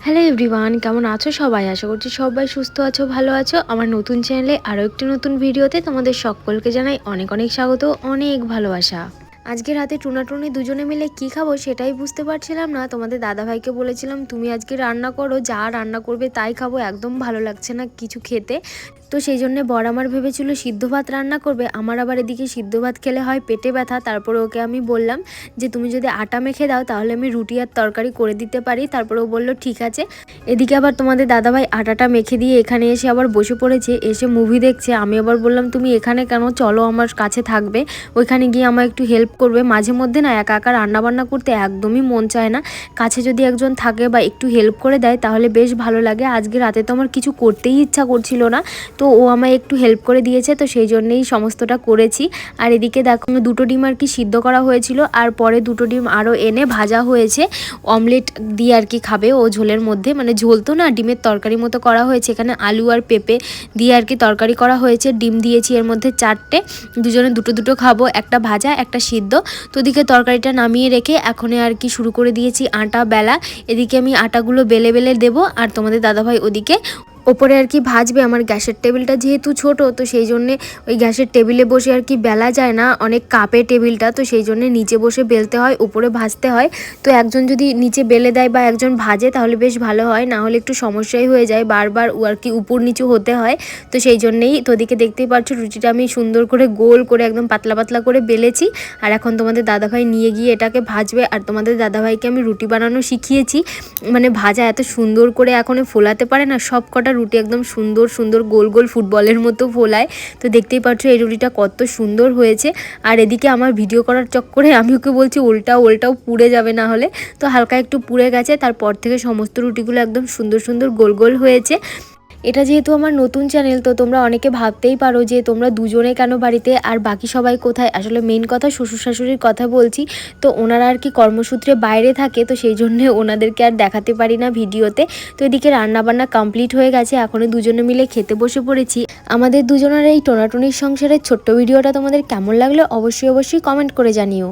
Hello everyone, কেমন আছো সবাই? আশা করছি সবাই সুস্থ আছো, ভালো আছো। আমার নতুন চ্যানেলে আরও একটি নতুন ভিডিওতে তোমাদের সকলকে জানাই অনেক অনেক স্বাগত, অনেক ভালোবাসা। আজকে রাতে টুনাটুনি দুজনে মিলে কি খাবো সেটাই বুঝতে পারছিলাম না। তোমাদের দাদাভাইকে বলেছিলাম তুমি আজকে রান্না করো, যা রান্না করবে তাই খাবো, একদম ভালো লাগছে না কিছু খেতে। তো সেই জন্যে বর আমার ভেবেছিল সিদ্ধ ভাত রান্না করবে। আমার আবার এদিকে সিদ্ধ ভাত খেলে হয় পেটে ব্যথা। তারপরে ওকে আমি বললাম যে তুমি যদি আটা মেখে দাও তাহলে আমি রুটি আর তরকারি করে দিতে পারি। তারপরে ও বললো ঠিক আছে। এদিকে আবার তোমাদের দাদাভাই আটাটা মেখে দিয়ে এখানে এসে আবার বসে পড়েছে, এসে মুভি দেখছে। আমি আবার বললাম তুমি এখানে কেন, চলো আমার কাছে থাকবে, ওইখানে গিয়ে আমার একটু হেল্প করবে। মাঝে মধ্যে না একা একা রান্নাবান্না করতে একদমই মন চায় না, কাছে যদি একজন থাকে বা একটু হেল্প করে দেয় তাহলে বেশ ভালো লাগে। আজকে রাতে তো আমার কিছু করতেই ইচ্ছা করছিল না, তো ও আমায় একটু হেল্প করে দিয়েছে, তো সেই জন্যেই সমস্তটা করেছি। আর এদিকে দেখো দুটো ডিম আর কি সিদ্ধ করা হয়েছিল, আর পরে দুটো ডিম আরও এনে ভাজা হয়েছে, অমলেট দিয়ে আর কি খাবে ও ঝোলের মধ্যে, মানে ঝোল তো না, ডিমের তরকারি মতো করা হয়েছে। এখানে আলু আর পেঁপে দিয়ে আর কি তরকারি করা হয়েছে, ডিম দিয়েছি এর মধ্যে 4টে, দুজনে দুটো দুটো খাবো, একটা ভাজা একটা সিদ্ধ। তো ওদিকে তরকারিটা নামিয়ে রেখে এখন আর কি শুরু করে দিয়েছি আটা বেলা। এদিকে আমি আটাগুলো বেলে বেলে দেবো, আর তোমাদের দাদাভাই ওদিকে ওপরে আর কি ভাজবে। আমার গ্যাসের টেবিলটা যেহেতু ছোট, তো সেই জন্যে ওই গ্যাসের টেবিলে বসে আর কি বেলা যায় না, অনেক কাপে টেবিলটা, তো সেই জন্যে নিচে বসে বেলতে হয়, উপরে ভাজতে হয়। তো একজন যদি নিচে বেলে দেয় বা একজন ভাজে তাহলে বেশ ভালো হয়, না হলে একটু সমস্যাই হয়ে যায়, বারবার আর কি উপর নিচু হতে হয়। তো সেই জন্যেই তো ওদিকে দেখতেই পাচ্ছ রুটিটা আমি সুন্দর করে গোল করে একদম পাতলা পাতলা করে বেলেছি। আর এখন তোমাদের দাদাভাই নিয়ে গিয়ে এটাকে ভাজবে। আর তোমাদের দাদাভাইকে আমি রুটি বানানো শিখিয়েছি, মানে ভাজা এত সুন্দর করে এখন ফোলাতে পারে না, সব কটা রুটি একদম সুন্দর সুন্দর গোল গোল ফুটবলের মতো ফোলায়। তো দেখতেই পাচ্ছ এই রুটিটা কত সুন্দর হয়েছে। আর এদিকে আমার ভিডিও করার চক্করে আমি ওকে বলছি ওলটাও পুড়ে যাবে না হলে, তো হালকা একটু পুড়ে গেছে। তারপর থেকে সমস্ত রুটিগুলো একদম সুন্দর সুন্দর গোল গোল হয়েছে। এটা যেহেতু আমার নতুন চ্যানেল, তো তোমরা অনেকে ভাবতেই পারো যে তোমরা দুজনে কেন বাড়িতে আর বাকি সবাই কোথায়। আসলে মেন কথা শ্বশুর শাশুড়ির কথা বলছি, তো ওনারা আর কি কর্মসূত্রে বাইরে থাকে, তো সেই জন্য ওনাদেরকে আর দেখাতে পারি না ভিডিওতে। তো এদিকে রান্নাবান্না কমপ্লিট হয়ে গেছে, এখন দুজনে মিলে খেতে বসে পড়েছি। আমাদের দুজনের এই টোনাটুনির সংসারের ছোট্ট ভিডিওটা তোমাদের কেমন লাগলো অবশ্যই অবশ্যই কমেন্ট করে জানিও।